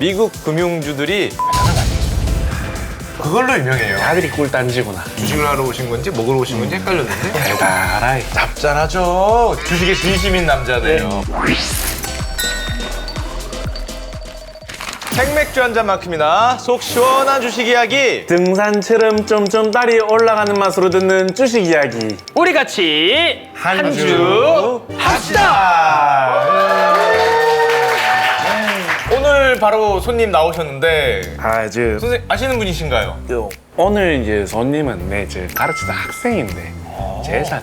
미국 금융주들이 그걸로 유명해요. 다들이 꿀단지구나. 주식을 하러 오신 건지 먹으러 오신 건지 헷갈렸는데 달달하이. 짭짤하죠. 주식에 진심인 남자네요. 생맥주 한 잔만큼이나 속 시원한 주식 이야기. 등산처럼 점점 달이 올라가는 맛으로 듣는 주식 이야기. 우리 같이 한 주 합시다. 오늘 바로 손님 나오셨는데 선생님 아시는 분이신가요? 오늘 이제 손님은 내 가르치던 학생인데 제자.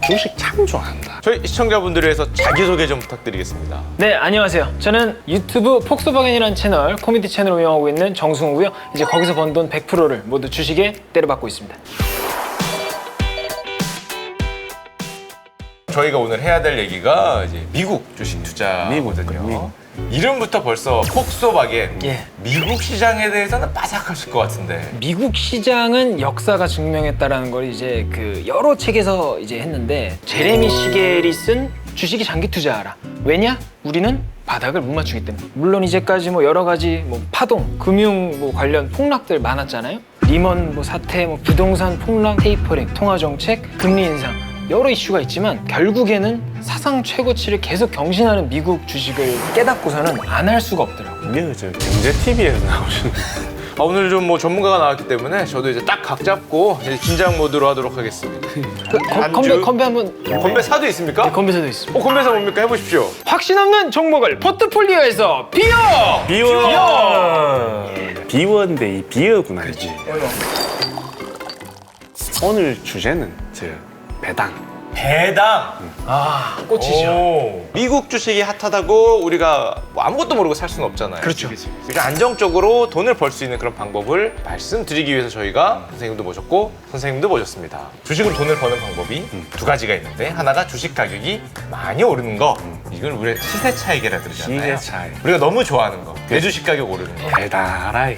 주식 참 좋아한다. 저희 시청자분들을 위해서 자기소개 좀 부탁드리겠습니다. 네, 안녕하세요. 저는 유튜브 폭스바겐이라는 채널, 코미디 채널을 운영하고 있는 정승우고요. 이제 거기서 번 돈 100%를 모두 주식에 때려박고 있습니다. 저희가 오늘 해야 될 얘기가 이제 미국 주식 투자거든요. 미국. 이름부터 벌써 폭스바겐. 예. 미국 시장에 대해서는 빠삭하실 것 같은데. 미국 시장은 역사가 증명했다라는 걸 이제 그 여러 책에서 이제 했는데 제레미 시겔이 쓴 주식이 장기 투자하라. 왜냐? 우리는 바닥을 못 맞추기 때문에. 물론 이제까지 뭐 여러 가지 뭐 파동, 금융 뭐 관련 폭락들 많았잖아요. 리먼 뭐 사태, 뭐 부동산 폭락, 테이퍼링, 통화 정책, 금리 인상. 여러 이슈가 있지만 결국에는 사상 최고치를 계속 경신하는 미국 주식을 깨닫고서는 안 할 수가 없더라고요. 이게 경제 TV에서 나오시는. 오늘 좀 뭐 전문가가 나왔기 때문에 저도 이제 딱 각 잡고 이제 긴장 모드로 하도록 하겠습니다. 건배 한번. 건배사도 있습니까? 네, 건배사도 있습니다. 건배사 뭡니까? 해보십시오. 확신 없는 종목을 포트폴리오에서 비워! 비워인데 이 비어구나. 그렇지. 오늘 주제는 배당. 배당. 꽃이죠. 오. 미국 주식이 핫하다고 우리가 뭐 아무것도 모르고 살 수는 없잖아요. 그렇죠. 그러니까 안정적으로 돈을 벌 수 있는 그런 방법을 말씀드리기 위해서 저희가 선생님도 모셨고 선생님도 모셨습니다. 주식으로 돈을 버는 방법이 두 가지가 있는데 하나가 주식 가격이 많이 오르는 거. 이걸 우리 시세 차익이라 그러잖아요. 시세 차익. 우리가 너무 좋아하는 거. 내 주식 가격 오르는 거. 달달하이.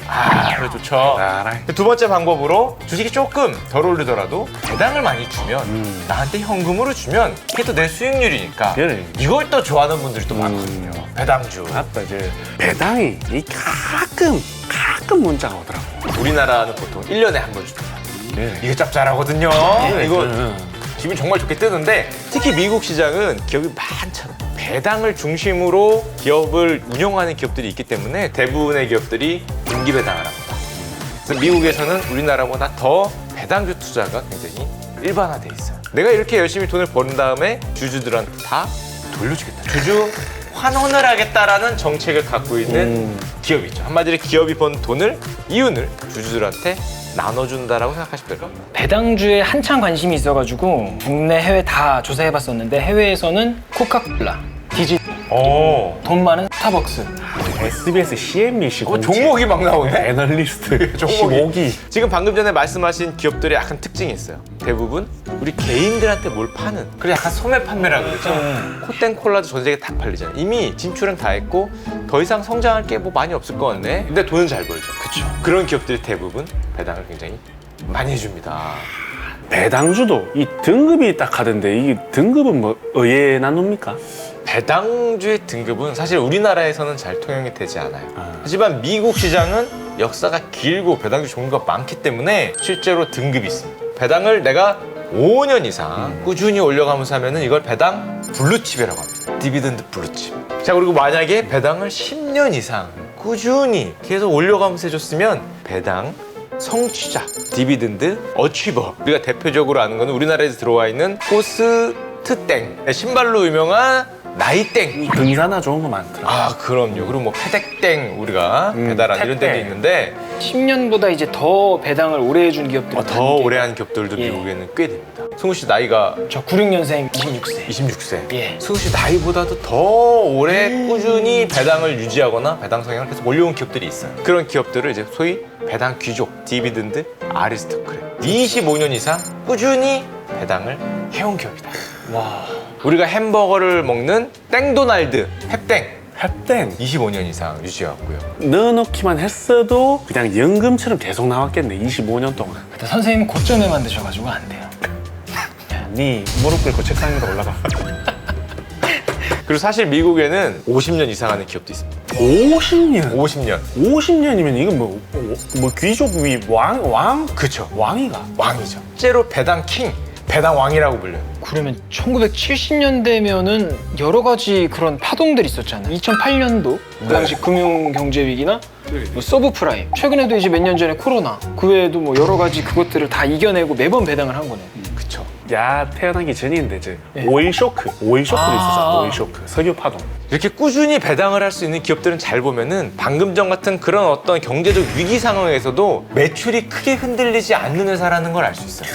그래 좋죠. 달달하이. 두 번째 방법으로 주식이 조금 덜 오르더라도 배당을 많이 주면 나한테 현금으로 주면 그게 또 내 수익률이니까 그래. 이걸 또 좋아하는 분들이 또 많거든요. 배당주. 맞다. 배당이 가끔 문자가 오더라고. 우리나라는 보통 1년에 한 번 줍니다. 네. 이게 짭짤하거든요. 이거 기분 정말 좋게 뜨는데 특히 미국 시장은 기업이 많잖아요. 배당을 중심으로 기업을 운영하는 기업들이 있기 때문에 대부분의 기업들이 분기 배당을 합니다. 그래서 미국에서는 우리나라보다 더 배당주 투자가 굉장히 일반화돼 있어요. 내가 이렇게 열심히 돈을 버는 다음에 주주들한테 다 돌려주겠다. 주주 환원을 하겠다라는 정책을 갖고 있는 기업이 있죠. 한마디로 기업이 번 돈을 이윤을 주주들한테 나눠준다라고 생각하시면 될 겁니다. 배당주에 한창 관심이 있어가지고 국내 해외 다 조사해봤었는데 해외에서는 코카콜라, 디지, 돈 많은 스타벅스. SBS CNBC 종목이 막 나오네. 애널리스트 종목이. 15기. 지금 방금 전에 말씀하신 기업들의 약간 특징이 있어요. 대부분 우리 개인들한테 뭘 파는 그래 약간 소매 판매라 그러죠. 코땡콜라도 전 세계 다 팔리잖아요. 이미 진출은 다 했고 더 이상 성장할 게 뭐 많이 없을 것 같네. 근데 돈은 잘 벌죠. 그렇죠. 그런 기업들이 대부분 배당을 굉장히 많이 해줍니다. 배당주도 이 등급이 딱 하던데 이 등급은 뭐 어디에 나눕니까? 배당주의 등급은 사실 우리나라에서는 잘 통용이 되지 않아요. 하지만 미국 시장은 역사가 길고 배당주 종류가 많기 때문에 실제로 등급이 있습니다. 배당을 내가 5년 이상 꾸준히 올려가면서 하면은 이걸 배당 블루칩이라고 합니다. 디비던드 블루칩. 자, 그리고 만약에 배당을 10년 이상 꾸준히 계속 올려가면서 해줬으면 배당 성취자, 디비던드 어치버. 우리가 대표적으로 아는 거는 우리나라에서 들어와 있는 포스트땡, 신발로 유명한 나이땡. 등산화 좋은 거 많더라. 그럼요. 그리고 뭐 페덱땡 우리가 배달한 이런 데도 있는데 10년보다 이제 더 배당을 오래 해준 기업들이 더 오래 한 기업들도 예. 미국에는 꽤 됩니다. 승우 씨 나이가 저 96년생 26세. 26세. 예. 승우 씨 나이보다도 더 오래 꾸준히 배당을 유지하거나 배당 성향을 계속 올려온 기업들이 있어요. 그런 기업들을 이제 소위 배당 귀족, 디비던드 아리스토크랩. 25년 이상 꾸준히 배당을 해온 기업이다. 와. 우리가 햄버거를 먹는 땡도날드, 햅땡. 햇땡 25년 이상 유지하고요. 넣어놓기만 했어도 그냥 연금처럼 계속 나왔겠네. 25년 동안. 근데 선생님은 고점에 만드셔가지고 안 돼요. 네 무릎 꿇고 책상 위로 올라가. 그리고 사실 미국에는 50년 이상 하는 기업도 있습니다. 50년? 50년. 50년이면 이건 뭐 귀족 위 왕? 그쵸. 왕이가? 왕이죠. 실제로 배당 킹, 배당 왕이라고 불려요. 그러면 1970년대면은 여러 가지 그런 파동들이 있었잖아요. 2008년도 그 당시 금융 경제 위기나 뭐 서브프라임, 최근에도 이제 몇 년 전에 코로나, 그 외에도 뭐 여러 가지 그것들을 다 이겨내고 매번 배당을 한 거네요. 그쵸. 야 태어나기 전인데 이제 네. 오일 쇼크도 있었어. 오일 쇼크, 석유 파동. 이렇게 꾸준히 배당을 할 수 있는 기업들은 잘 보면은 방금 전 같은 그런 어떤 경제적 위기 상황에서도 매출이 크게 흔들리지 않는 회사라는 걸 알 수 있어요.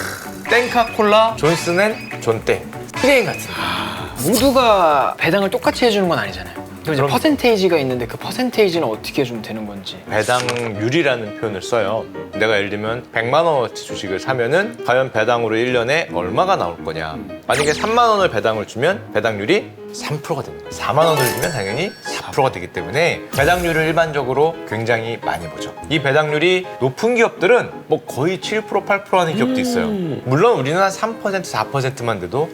땡카콜라, 존슨앤 존땡, 트레인 같은 거. 모두가 배당을 똑같이 해주는 건 아니잖아요. 그럼 이제 그럼- 퍼센테이지가 있는데 그 퍼센테이지는 어떻게 좀 되는 건지. 배당률이라는 표현을 써요. 내가 예를 들면 100만 원어치 주식을 사면은 과연 배당으로 1년에 얼마가 나올 거냐. 만약에 3만 원을 배당을 주면 배당률이 3%가 됩니다. 4만 원을 주면 당연히 4%가 되기 때문에 배당률을 일반적으로 굉장히 많이 보죠. 이 배당률이 높은 기업들은 뭐 거의 7%, 8% 하는 기업도 있어요. 물론 우리는 한 3%, 4%만 돼도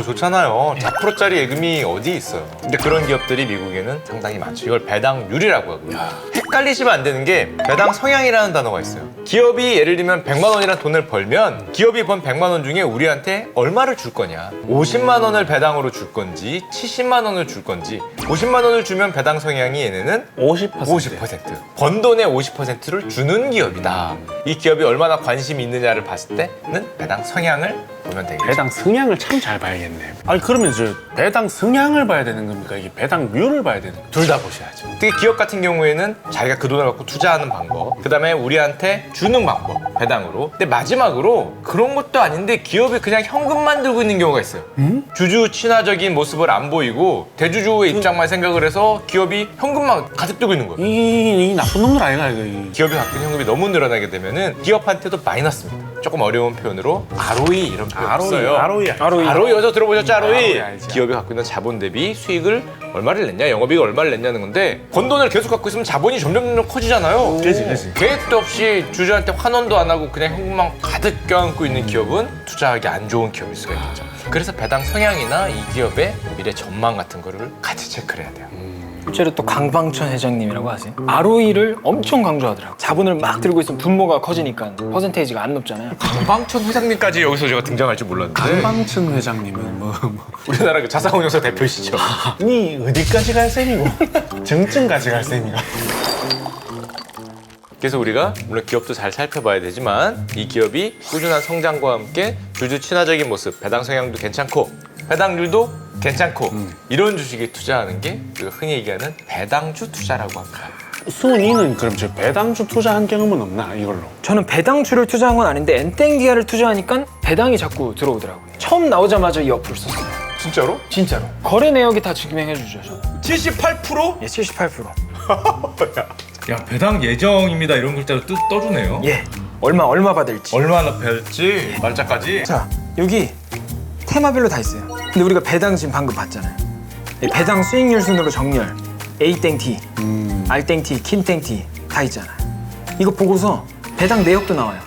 좋잖아요. 4%짜리 예금이 어디 있어요. 근데 그런 기업들이 미국에는 상당히 많죠. 이걸 배당률이라고 하고요. 헷갈리시면 안 되는 게 배당 성향이라는 단어가 있어요. 기업이 예를 들면 100만 원이라는 돈을 벌면 기업이 번 100만 원 중에 우리한테 얼마를 줄 거냐. 50만 원을 배당으로 줄 건지 70만 원을 줄 건지. 50만 원을 주면 배당 성향이 얘네는 50%. 번 돈의 50%를 주는 기업이다. 이 기업이 얼마나 관심이 있느냐를 봤을 때는 배당 성향을 보면 되겠죠. 배당 성향을 참 잘 봐야겠네. 아니 그러면 이제 배당 성향을 봐야 되는 겁니까? 이게 배당률을 봐야 되는 겁니까? 둘 다 보셔야죠. 특히 기업 같은 경우에는 자기가 그 돈을 갖고 투자하는 방법, 그 다음에 우리한테 주는 방법, 배당으로. 근데 마지막으로 그런 것도 아닌데 기업이 그냥 현금만 들고 있는 경우가 있어요. 주주 친화적인 모습을 안 보이고 대주주의 입장만 생각을 해서 기업이 현금만 가득 들고 있는 거예요. 이 나쁜 놈들 아이가 이거. 기업이 갖고 있는 현금이 너무 늘어나게 되면은 기업한테도 마이너스입니다. 조금 어려운 표현으로 ROE 이런 표현 써요. ROE 어디서 들어보셨죠? ROE. 알죠. 기업이 갖고 있는 자본 대비 수익을 얼마를 냈냐, 영업이익 얼마를 냈냐는 건데 번 돈을 계속 갖고 있으면 자본이 점점 커지잖아요. 그치. 계획도 없이 주주한테 환원도 안 하고 그냥 현금만 가득 껴안고 있는 기업은 투자하기 안 좋은 기업일 수가 있겠죠. 그래서 배당 성향이나 이 기업의 미래 전망 같은 거를 같이 체크를 해야 돼요. 실제로 또 강방천 회장님이라고 아세요? ROE를 엄청 강조하더라고요. 자본을 막 들고 있으면 분모가 커지니까 퍼센테이지가 안 높잖아요. 강방천 회장님까지 여기서 제가 등장할 줄 몰랐는데 강방천 회장님은 뭐 우리나라 그 자산운용사 대표시죠. 니 어디까지 갈 셈이고 정증까지 갈 셈이가. 그래서 우리가 물론 기업도 잘 살펴봐야 되지만 이 기업이 꾸준한 성장과 함께 주주 친화적인 모습, 배당 성향도 괜찮고 배당률도 괜찮고 이런 주식에 투자하는 게 우리가 흔히 얘기하는 배당주 투자라고 합니다. 수은이는 그럼 저 배당주 투자한 경험은 없나 이걸로? 저는 배당주를 투자한 건 아닌데 엔땡기아를 투자하니까 배당이 자꾸 들어오더라고요. 처음 나오자마자 이 어플을 썼어요. 진짜로? 진짜로. 거래 내역이 다 증명해주죠. 저는. 78%? 예, 78%. 야 배당 예정입니다 이런 글자로 떠주네요. 예. 얼마 받을지. 얼마나 벨지 말자까지. 자, 여기 테마별로 다 있어요. 근데 우리가 배당 지금 방금 봤잖아요. 이 배당 수익률 순으로 정렬, A땡T, R땡T, 킨땡T 다 있잖아요. 이거 보고서 배당 내역도 나와요.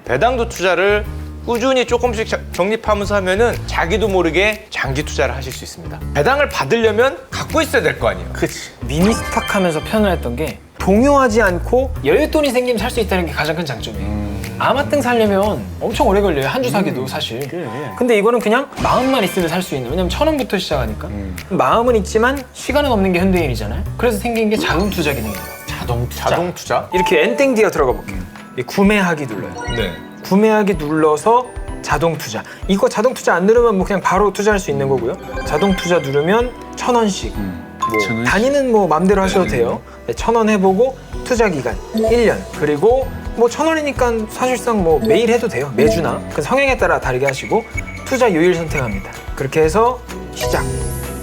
배당도 투자를 꾸준히 조금씩 적립하면서 하면은 자기도 모르게 장기 투자를 하실 수 있습니다. 배당을 받으려면 갖고 있어야 될 거 아니에요. 그치. 미니스탁 하면서 표현을 했던 게 동요하지 않고 여윳돈이 생기면 살 수 있다는 게 가장 큰 장점이에요. 아마땡 살려면 엄청 오래 걸려요. 한 주 사기도 사실. 그래. 근데 이거는 그냥 마음만 있으면 살 수 있는. 왜냐면 1,000원부터 시작하니까. 마음은 있지만 시간은 없는 게 현대인이잖아요. 그래서 생긴 게 자동 투자 기능이에요. 자동 투자? 이렇게 엔땡디어 들어가 볼게요. 이 구매하기 눌러요. 네. 구매하기 눌러서 자동 투자. 이거 자동 투자 안 누르면 뭐 그냥 바로 투자할 수 있는 거고요. 자동 투자 누르면 1,000원씩. 뭐 1,000원씩. 단위는 뭐 맘대로 하셔도 돼요. 1,000원 해보고 투자 기간 1년. 그리고 뭐 1,000원이니까 사실상 뭐 매일 해도 돼요. 매주나. 그 성향에 따라 다르게 하시고 투자 요일 선택합니다. 그렇게 해서 시작.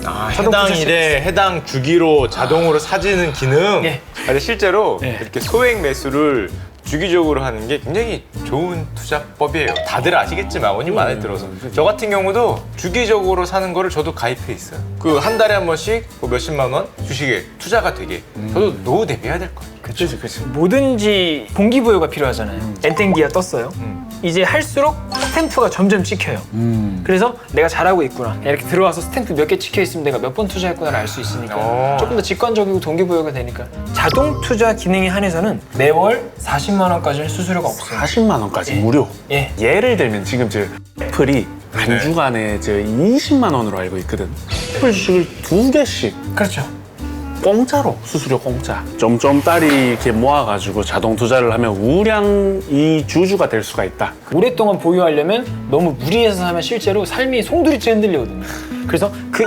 자동 해당 투자 일에 해당 주기로 자동으로 사지는 기능. 예. 근데 실제로 예. 이렇게 소액 매수를 주기적으로 하는 게 굉장히 좋은 투자법이에요. 다들 아시겠지만 원인 많이 들어서 저 같은 경우도 주기적으로 사는 거를 저도 가입해 있어요. 그 한 달에 한 번씩 뭐 몇십만 원 주식에 투자가 되게 저도 노후 대비해야 될 거예요. 그치. 뭐든지 동기부여가 필요하잖아요. 엔땡기가 떴어요. 이제 할수록 스탬프가 점점 찍혀요. 그래서 내가 잘하고 있구나. 이렇게 들어와서 스탬프 몇 개 찍혀 있으면 내가 몇 번 투자했구나를 알 수 있으니까 조금 더 직관적이고 동기부여가 되니까. 자동 투자 기능에 한해서는 매월 40만 원까지는 수수료가 없어요. 40만 원까지 무료. 예. 예를 들면 지금 저 애플이 한 주간에 저 20만 원으로 알고 있거든. 애플 주식을 2개씩 그렇죠. 공짜로, 수수료 공짜. 점점딸이 이렇게 모아가지고 자동 투자를 하면 우량이 주주가 될 수가 있다. 오랫동안 보유하려면 너무 무리해서 하면 실제로 삶이 송두리째 흔들리거든요. 그래서 그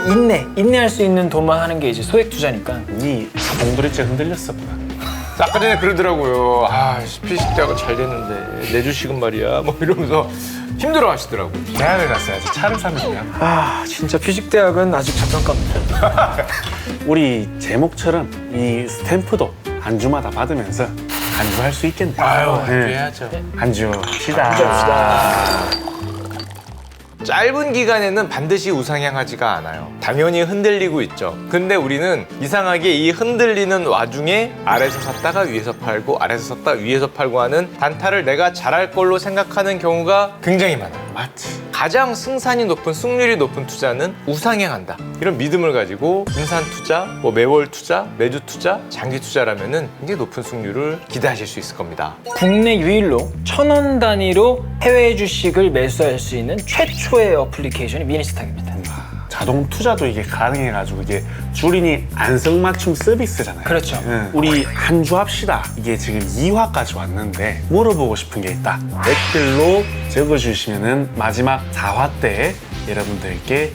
인내할 수 있는 돈만 하는 게 이제 소액 투자니까. 니 봉두리째 흔들렸어 보다. 아까 전에 그러더라고요. 아, 피식대가 잘 됐는데 내 주식은 말이야. 뭐 이러면서 힘들어 하시더라고요. 대학을 갔어야지. 차를 사면 그냥. 아 진짜 피식대학은 아직 잠깐갑니다. 우리 제목처럼 이 스탬프도 한 주마다 받으면서 한주할 수 있겠네. 해야죠. 한주 합시다. 짧은 기간에는 반드시 우상향하지가 않아요. 당연히 흔들리고 있죠. 근데 우리는 이상하게 이 흔들리는 와중에 아래에서 샀다가 위에서 팔고 아래에서 샀다가 위에서 팔고 하는 단타를 내가 잘할 걸로 생각하는 경우가 굉장히 많아요. 맞지. 가장 승산이 높은 승률이 높은 투자는 우상향한다. 이런 믿음을 가지고 분산 투자, 뭐 매월 투자, 매주 투자, 장기 투자라면은 굉장히 높은 승률을 기대하실 수 있을 겁니다. 국내 유일로 1,000원 단위로 해외 주식을 매수할 수 있는 최초의 어플리케이션이 미니스탁입니다. 자동 투자도 이게 가능해가지고 이게 주린이 안성맞춤 서비스잖아요. 그렇죠. 응. 우리 한 주 합시다. 이게 지금 2화까지 왔는데 물어보고 싶은 게 있다. 댓글로 적어주시면은 마지막 4화 때 여러분들께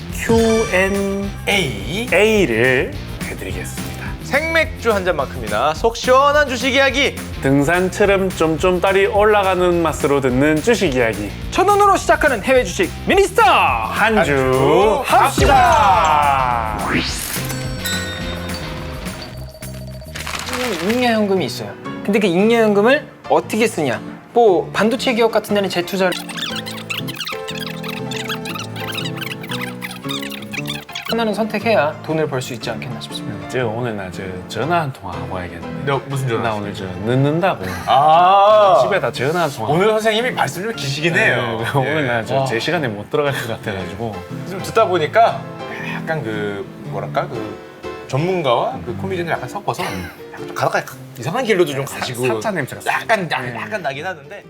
Q&A를 해드리겠습니다. 생맥주 한 잔만큼이나 속 시원한 주식 이야기. 등산처럼 점점딸이 올라가는 맛으로 듣는 주식 이야기. 1,000원으로 시작하는 해외 주식 미니스탁! 한 주 합시다. 잉여현금이 있어요. 근데 그 잉여현금을 어떻게 쓰냐? 뭐 반도체 기업 같은 데는 재투자를 하나는 선택해야 돈을 벌 수 있지 않겠나 싶습니다. 저 오늘 나 전화 한 통 하고 와야겠는데. 너 무슨 전화? 나 오늘 늦는다고. 아, 집에다 전화 한 통. 오늘 선생님이 말씀 좀 기시긴 해요. 네, 오늘 나 와. 제 시간에 못 들어갈 것 같아가지고. 좀 듣다 보니까 약간 그 뭐랄까 그 전문가와 그 코미디언을 약간 섞어서 약간 좀 가다가 이상한 길로도 좀 가시고 사짜 냄새가 약간 나긴 하는데.